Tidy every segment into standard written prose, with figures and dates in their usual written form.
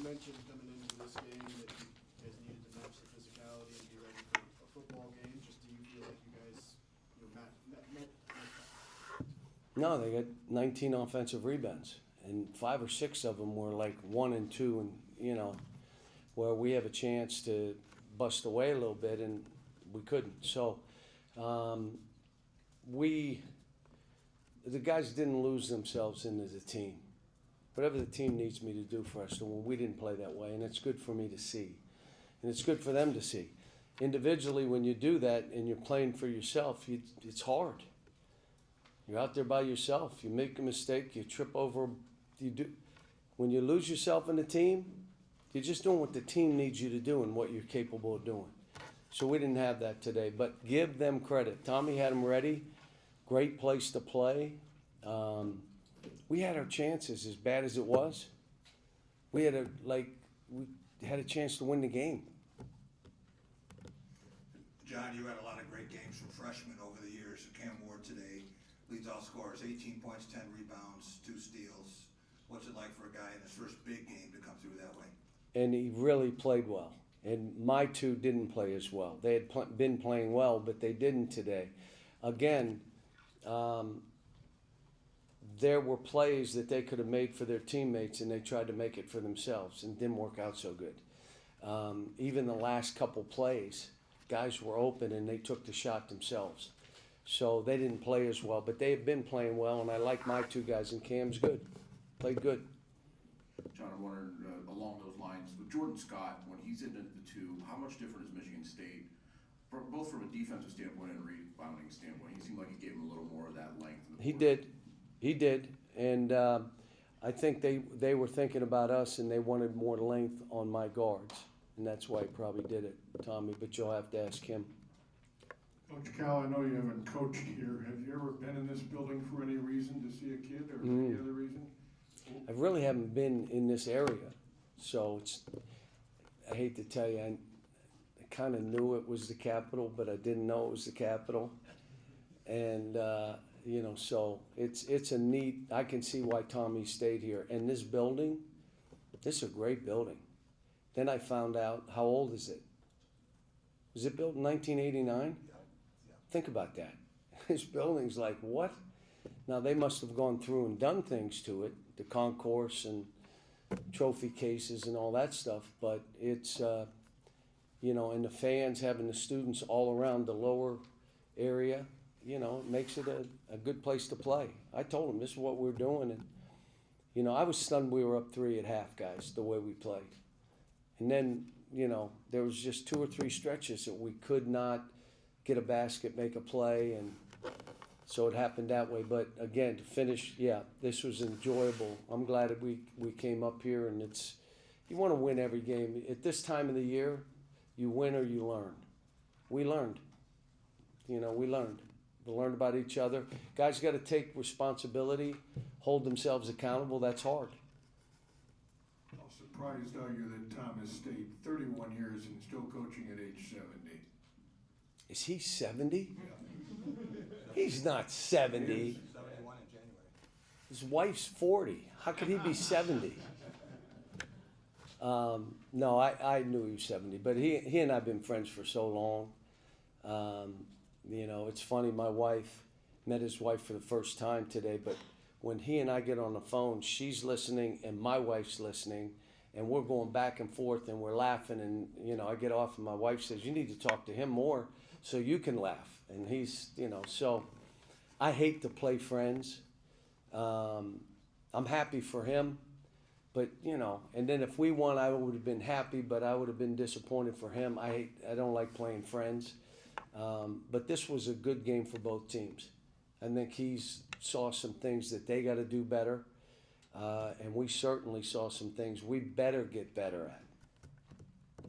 mentioned coming into this game that you guys needed to match the physicality and be ready for a football game. Just do you feel like you guys, met that? No, they got 19 offensive rebounds, and 5 or 6 of them were like 1 and 2, and where we have a chance to bust away a little bit, and we couldn't. So the guys didn't lose themselves into the team. Whatever the team needs me to do for us to win, we didn't play that way, and it's good for me to see, and it's good for them to see. Individually, when you do that and you're playing for yourself, it's hard. You're out there by yourself. You make a mistake, you trip over. When you lose yourself in the team, you're just doing what the team needs you to do and what you're capable of doing. So we didn't have that today, but give them credit. Tommy had them ready. Great place to play. We had our chances, as bad as it was. We had a chance to win the game. John, you had a lot of great games from freshmen over the years. Cam Ward today leads all scorers, 18 points, 10 rebounds, 2 steals. What's it like for a guy in his first big game to come through that way? And he really played well. And my 2 didn't play as well. They had been playing well, but they didn't today. Again, there were plays that they could have made for their teammates, and they tried to make it for themselves, and didn't work out so good. Even the last couple plays, guys were open, and they took the shot themselves. So they didn't play as well, but they have been playing well, and I like my 2 guys, and Cam's good. Played good. John, I wondered, along those lines, with Jordan Scott, when he's into the 2, how much different is Michigan State, both from a defensive standpoint and a rebounding standpoint? He seemed like he gave him a little more of that length. He did, and I think they were thinking about us, and they wanted more length on my guards, and that's why he probably did it, Tommy, but you'll have to ask him. Coach Cal, I know you haven't coached here. Have you ever been in this building for any reason to see a kid, or any other reason? I really haven't been in this area, so I hate to tell you, I kind of knew it was the capital, but I didn't know it was the capital. And, so it's a neat, I can see why Tommy stayed here. And this building, this is a great building. Then I found out, how old is it? Was it built in 1989? Yeah. Think about that. This building's like, what? Now, they must have gone through and done things to it, the concourse and trophy cases and all that stuff, but it's, and the fans having the students all around the lower area, it makes it a good place to play. I told them this is what we're doing, and, I was stunned we were up 3 at half, guys, the way we played. And then, there was just 2 or 3 stretches that we could not get a basket, make a play, and so it happened that way. But again, to finish, this was enjoyable. I'm glad that we came up here, and you want to win every game. At this time of the year, you win or you learn. We learned. We learned. We learned about each other. Guys got to take responsibility, hold themselves accountable. That's hard. How surprised are you that Thomas stayed 31 years and still coaching at age 70? Is he 70? Yeah. He's not 70. 71 in January. His wife's 40. How could he be 70? No, I knew he was 70, but he and I have been friends for so long. It's funny, my wife met his wife for the first time today, but when he and I get on the phone, she's listening and my wife's listening, and we're going back and forth and we're laughing, and, I get off and my wife says, you need to talk to him more so you can laugh. And he's, so I hate to play friends. I'm happy for him. But, and then if we won, I would have been happy, but I would have been disappointed for him. I don't like playing friends. But this was a good game for both teams. I think he's saw some things that they got to do better. And we certainly saw some things we better get better at.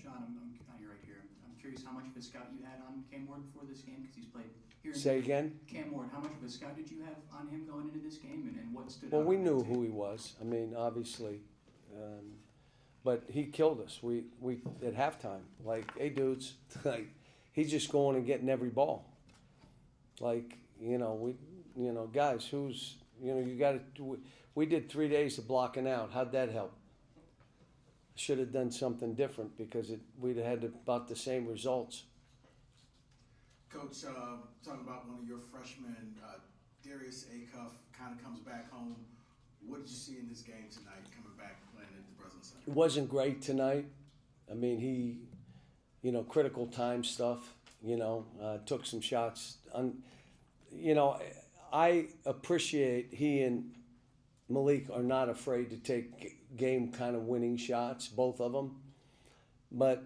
John, you're right here. I'm curious how much of a scout you had on Cam Ward before this game, because he's played here. Say again? Cam Ward, how much of a scout did you have on him going into this game, and what stood out? Well, we knew who he was. I mean, obviously. But he killed us. We at halftime, like, hey, dudes, like, he's just going and getting every ball. Like, guys, who's, you got to, we did 3 days of blocking out. How'd that help? should have done something different because we'd have had about the same results. Coach, talking about one of your freshmen, Darius Acuff, kind of comes back home. What did you see in his game tonight, coming back playing at the Breslin Center? It wasn't great tonight. I mean, he, critical time stuff, took some shots. I appreciate he and Malik are not afraid to take game kind of winning shots, both of them. But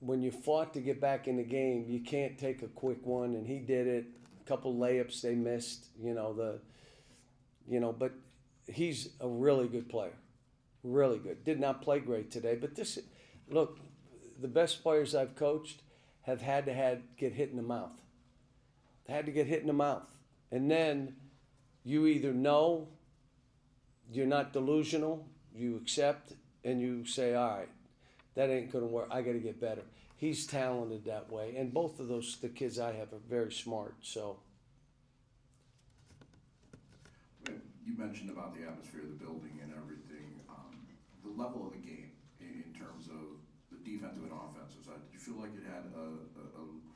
when you fought to get back in the game, you can't take a quick one, and he did it. A couple layups they missed, but he's a really good player. Really good. Did not play great today, but look, the best players I've coached have had to get hit in the mouth. They had to get hit in the mouth. And then you either know you're not delusional, you accept, and you say, all right, that ain't going to work. I got to get better. He's talented that way. And both of the kids I have are very smart. So. You mentioned about the atmosphere of the building and everything. The level of the game in terms of the defensive and offensive side, did you feel like it had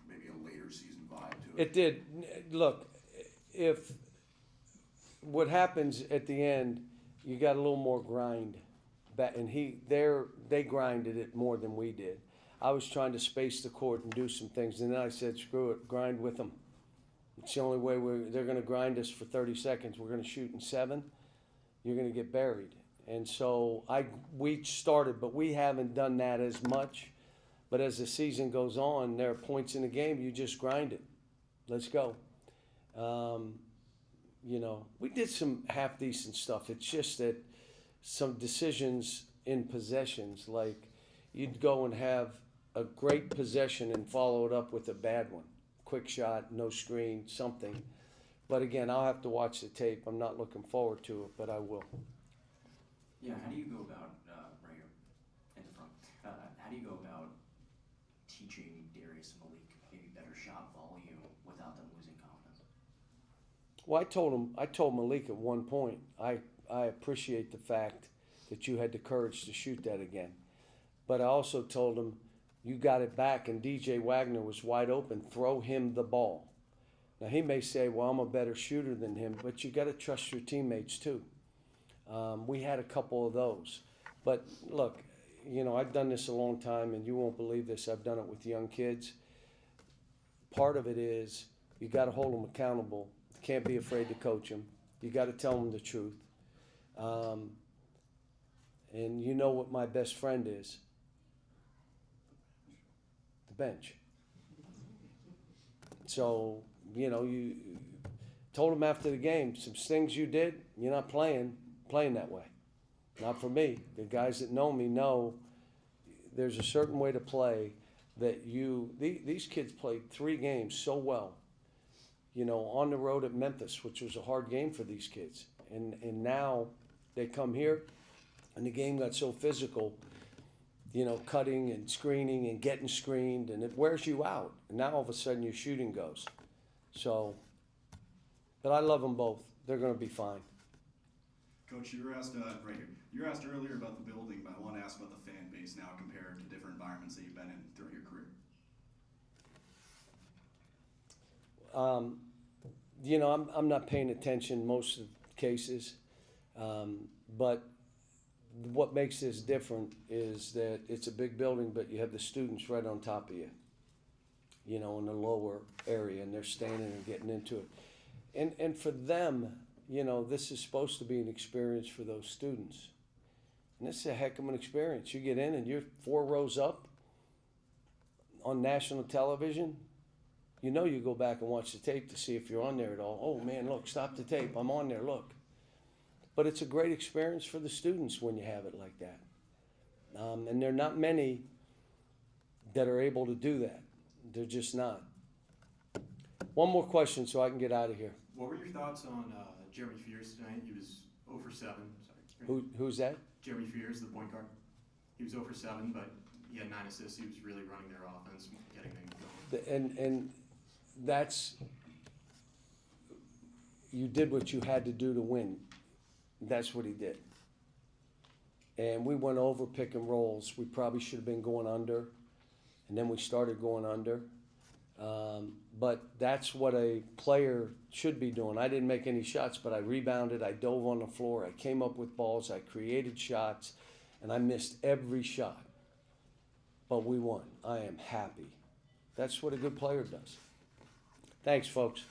maybe a later season vibe to it? It did. Look, if what happens at the end, you got a little more grind. And they grinded it more than we did. I was trying to space the court and do some things, and then I said, screw it, grind with them. It's the only way they're going to grind us for 30 seconds. We're going to shoot in 7. You're going to get buried. And so we started, but we haven't done that as much. But as the season goes on, there are points in the game you just grind it. Let's go. We did some half-decent stuff. It's just that some decisions in possessions, like you'd go and have a great possession and follow it up with a bad one. Quick shot, no screen, something. But again, I'll have to watch the tape. I'm not looking forward to it, but I will. Yeah, how do you go about, right here in the front, how do you go about teaching Darius and Malik maybe better shot volume without them losing confidence? Well, I told Malik at one point, I appreciate the fact that you had the courage to shoot that again. But I also told him, you got it back and DJ Wagner was wide open, throw him the ball. Now he may say, well, I'm a better shooter than him, but you got to trust your teammates too. We had a couple of those. But look, I've done this a long time and you won't believe this. I've done it with young kids. Part of it is you got to hold them accountable. You can't be afraid to coach them. You got to tell them the truth. And you know what my best friend is? The bench. So, you told him after the game, some things you did, you're not playing that way. Not for me. The guys that know me know there's a certain way to play that these kids played 3 games so well, on the road at Memphis, which was a hard game for these kids. And now they come here and the game got so physical, cutting and screening and getting screened, and it wears you out. And now all of a sudden your shooting goes. So, but I love them both. They're going to be fine. Coach, you were asked right here. You were asked earlier about the building, but I want to ask about the fan base now compared to different environments that you've been in throughout your career. I'm not paying attention most of the cases, but what makes this different is that it's a big building, but you have the students right on top of you, in the lower area, and they're standing and getting into it. And for them, this is supposed to be an experience for those students. And this is a heck of an experience. You get in and you're 4 rows up on national television. You go back and watch the tape to see if you're on there at all. Oh, man, look, stop the tape. I'm on there, look. But it's a great experience for the students when you have it like that. And there are not many that are able to do that. They're just not. One more question so I can get out of here. What were your thoughts on Jeremy Fears tonight? He was 0 for 7. Sorry. Who's that? Jeremy Fears, the point guard. He was 0 for 7, but he had 9 assists. He was really running their offense, getting them going. And that's, you did what you had to do to win. That's what he did. and we went over pick and rolls. We probably should have been going under, and then we started going under. But that's what a player should be doing. I didn't make any shots, but I rebounded, I dove on the floor, I came up with balls, I created shots, and I missed every shot. But we won. I am happy. That's what a good player does. Thanks, folks.